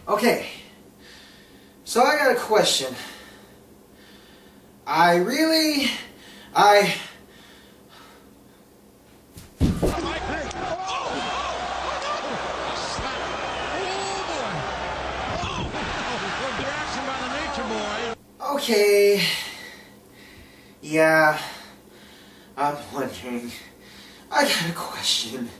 Okay, so I got a question. Okay, yeah, I'm wondering, I got a question.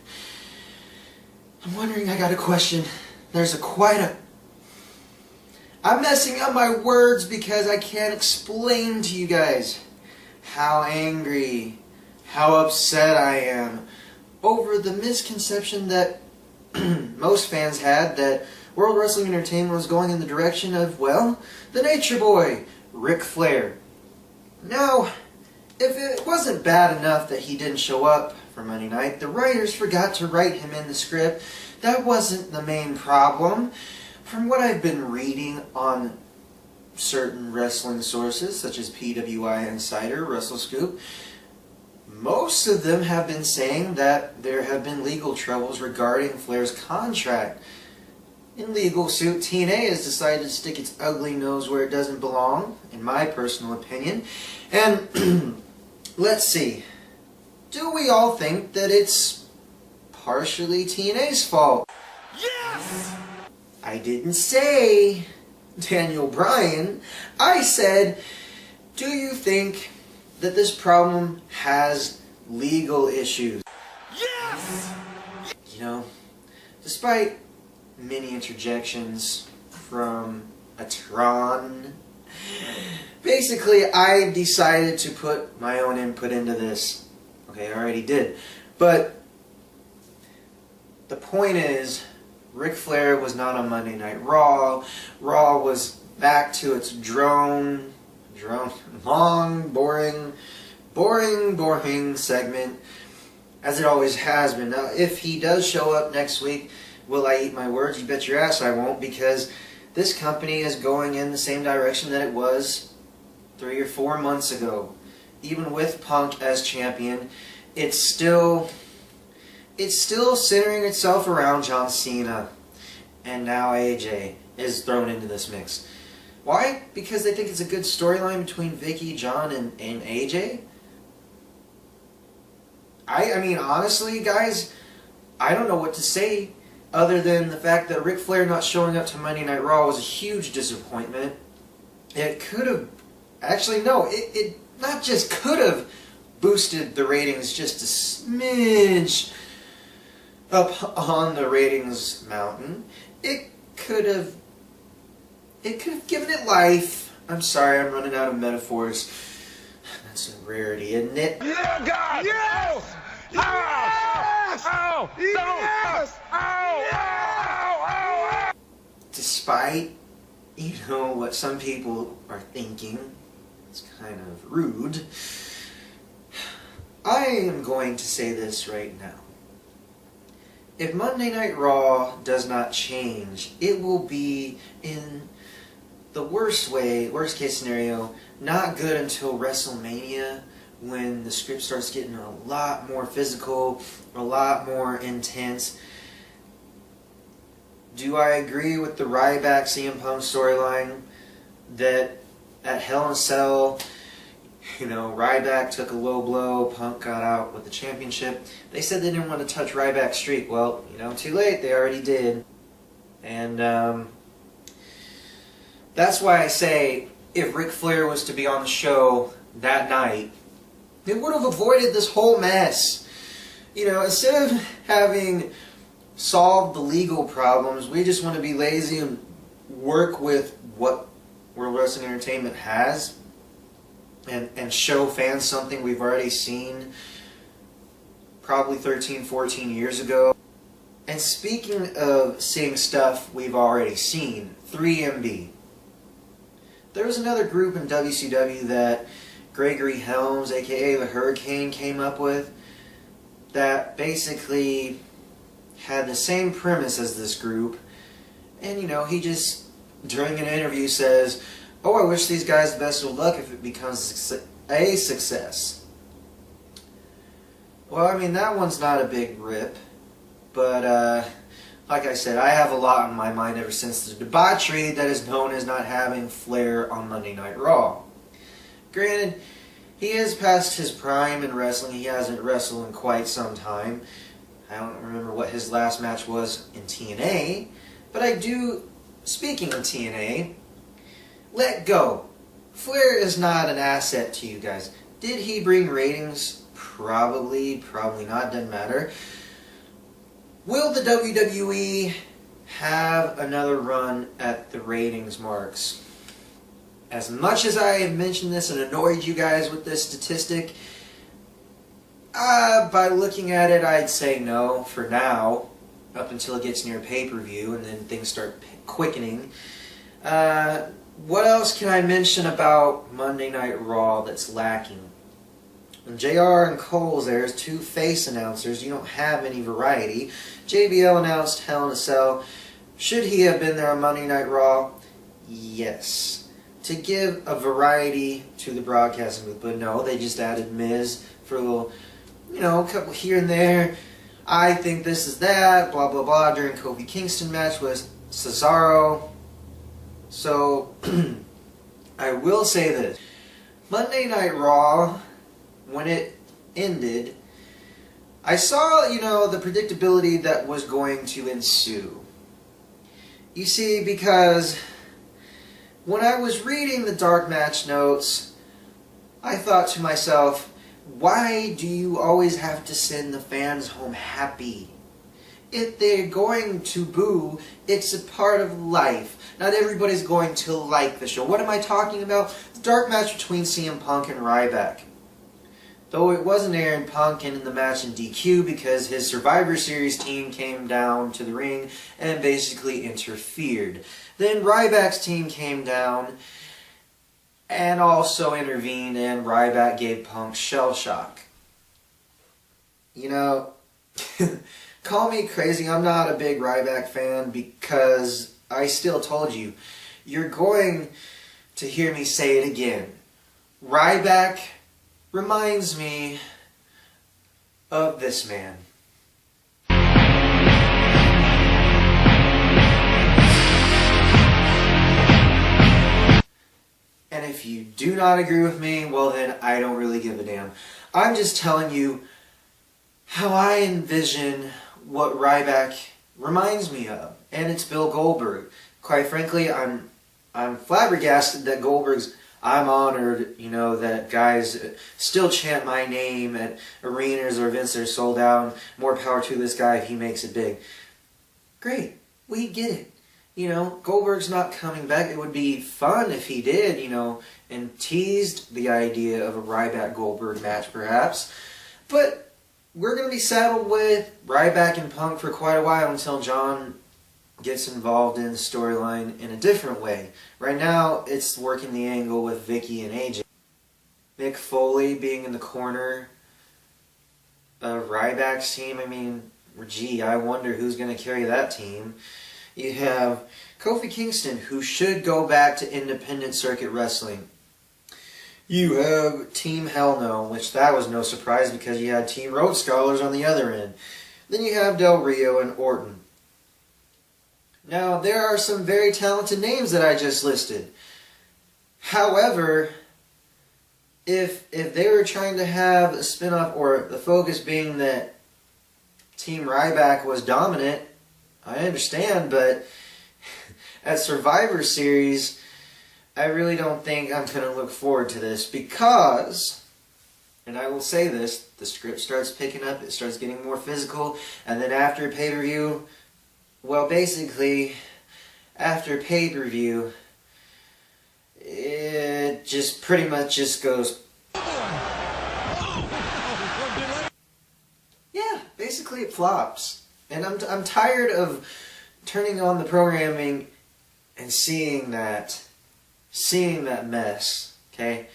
I'm messing up my words because I can't explain to you guys how angry, how upset I am over the misconception that most fans had that World Wrestling Entertainment was going in the direction of, well, the Nature Boy, Ric Flair. Now, if it wasn't bad enough that he didn't show up for Monday night, the writers forgot to write him in the script. That wasn't the main problem. From what I've been reading on certain wrestling sources, such as PWI Insider, WrestleScoop, most of them have been saying that there have been legal troubles regarding Flair's contract. In legal suit, TNA has decided to stick its ugly nose where it doesn't belong, in my personal opinion. And let's see, do we all think that it's partially TNA's fault? Yes! I didn't say Daniel Bryan. I said, do you think that this problem has legal issues? Yes! You know, despite many interjections from a Tron, basically I decided to put my own input into this. Okay, I already did. But the point is, Ric Flair was not on Monday Night Raw. Raw was back to its long, boring segment, as it always has been. Now, if he does show up next week, will I eat my words? You bet your ass I won't, because this company is going in the same direction that it was 3 or 4 months ago. Even with Punk as champion, it's still centering itself around John Cena, and now AJ is thrown into this mix. Why? Because they think it's a good storyline between Vicky, John, and AJ? I mean, honestly, guys, I don't know what to say other than the fact that Ric Flair not showing up to Monday Night Raw was a huge disappointment. It could have... Actually, no, it not just could have boosted the ratings just a smidge up on the ratings mountain. It could have given it life. I'm sorry, I'm running out of metaphors. That's a rarity, isn't it? Yeah, God! Yes! Yes! Ow! Ow! Yes! Ow! Ow! Ow! Despite, you know, what some people are thinking, it's kind of rude, I am going to say this right now. If Monday Night Raw does not change, it will be in the worst case scenario, not good until WrestleMania, when the script starts getting a lot more physical, a lot more intense. Do I agree with the Ryback CM Punk storyline that at Hell in a Cell, you know, Ryback took a low blow, Punk got out with the championship. They said they didn't want to touch Ryback's streak. Well, you know, too late, they already did. And that's why I say, if Ric Flair was to be on the show that night, it would have avoided this whole mess. You know, instead of having solved the legal problems, we just want to be lazy and work with what World Wrestling Entertainment has and show fans something we've already seen probably 13, 14 years ago. And speaking of seeing stuff we've already seen, 3MB. There was another group in WCW that Gregory Helms, aka the Hurricane, came up with that basically had the same premise as this group. And, you know, he just, during an interview, says, "Oh, I wish these guys the best of luck if it becomes a success." Well, I mean, that one's not a big rip, but like I said, I have a lot on my mind ever since the debauchery that is known as not having Flair on Monday Night Raw. Granted, he is past his prime in wrestling. He hasn't wrestled in quite some time. I don't remember what his last match was in TNA, but I do, speaking of TNA, let go. Flair is not an asset to you guys. Did he bring ratings? Probably, probably not, doesn't matter. Will the WWE have another run at the ratings marks? As much as I have mentioned this and annoyed you guys with this statistic, by looking at it, I'd say no for now, up until it gets near pay-per-view and then things start quickening. What else can I mention about Monday Night Raw that's lacking? When JR and Cole's there as two face announcers, you don't have any variety. JBL announced Hell in a Cell. Should he have been there on Monday Night Raw? Yes. To give a variety to the broadcasting booth, but no, they just added Miz for a little, you know, a couple here and there. I think this is that, blah, blah, blah, during Kofi Kingston match with Cesaro. So, I will say this. Monday Night Raw, when it ended, I saw, you know, the predictability that was going to ensue. You see, because when I was reading the dark match notes, I thought to myself, why do you always have to send the fans home happy? If they're going to boo, it's a part of life. Not everybody's going to like the show. What am I talking about? The dark match between CM Punk and Ryback. Though it wasn't Aaron Punk in the match in DQ because his Survivor Series team came down to the ring and basically interfered. Then Ryback's team came down and also intervened, and Ryback gave Punk shell shock. You know, call me crazy, I'm not a big Ryback fan because I still told you, you're going to hear me say it again. Ryback reminds me of this man. And if you do not agree with me, well then I don't really give a damn. I'm just telling you how I envision what Ryback reminds me of. And it's Bill Goldberg. Quite frankly, I'm flabbergasted that Goldberg's, I'm honored, you know, that guys still chant my name at arenas or events that are sold out. More power to this guy if he makes it big. Great. We get it. You know, Goldberg's not coming back. It would be fun if he did, you know, and teased the idea of a Ryback-Goldberg match, perhaps. But we're going to be saddled with Ryback and Punk for quite a while until John gets involved in the storyline in a different way. Right now, it's working the angle with Vicky and AJ. Mick Foley being in the corner of Ryback's team, I mean, gee, I wonder who's going to carry that team. You have Kofi Kingston, who should go back to independent circuit wrestling. You have Team Hell No, which that was no surprise because you had Team Road Scholars on the other end. Then you have Del Rio and Orton. Now, there are some very talented names that I just listed. However, if they were trying to have a spin-off, or the focus being that Team Ryback was dominant, I understand, but at Survivor Series, I really don't think I'm going to look forward to this because, and I will say this, the script starts picking up, it starts getting more physical, and then after pay-per-view, well, basically, after pay-per-view, it just pretty much just goes, yeah, basically it flops. And I'm tired of turning on the programming and seeing that mess, okay?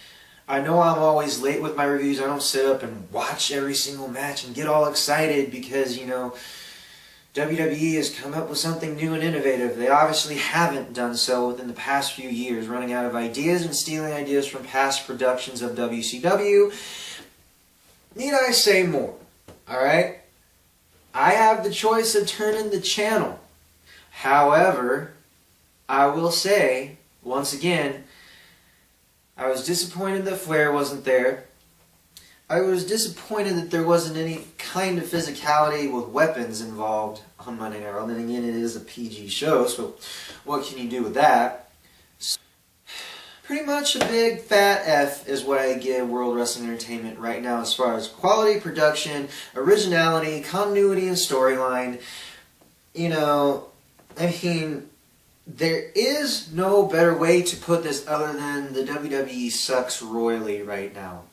I know I'm always late with my reviews. I don't sit up and watch every single match and get all excited because, you know, WWE has come up with something new and innovative. They obviously haven't done so within the past few years, running out of ideas and stealing ideas from past productions of WCW. Need I say more? Alright? I have the choice of turning the channel. However, I will say, once again, I was disappointed that Flair wasn't there. I was disappointed that there wasn't any kind of physicality with weapons involved on Monday Night Raw. Then again, it is a PG show, so what can you do with that? So, pretty much a big fat F is what I give World Wrestling Entertainment right now as far as quality, production, originality, continuity, and storyline. You know, I mean, there is no better way to put this other than the WWE sucks royally right now.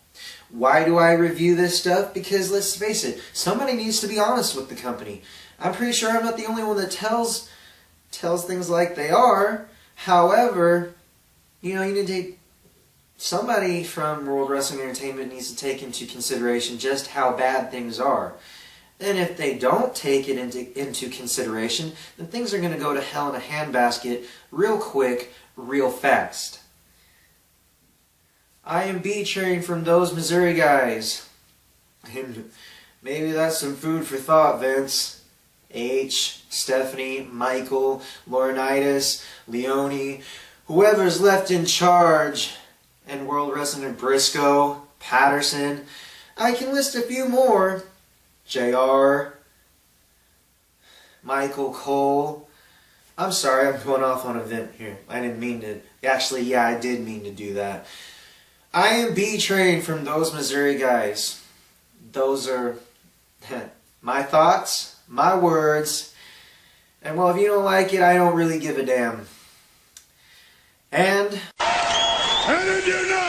Why do I review this stuff? Because let's face it, somebody needs to be honest with the company. I'm pretty sure I'm not the only one that tells things like they are. However, you know, you need to take, somebody from World Wrestling Entertainment needs to take into consideration just how bad things are. And if they don't take it into consideration, then things are going to go to hell in a handbasket real quick, real fast. I am B-train from those Missouri guys. And maybe that's some food for thought, Vince. H, Stephanie, Michael, Laurinaitis, Leone, whoever's left in charge, and World Wrestling Briscoe, Patterson. I can list a few more. JR, Michael Cole. I'm sorry, I'm going off on a vent here. I didn't mean to. Actually, yeah, I did mean to do that. I am B-train from those Missouri guys. Those are my thoughts, my words. And well, if you don't like it, I don't really give a damn. And I do not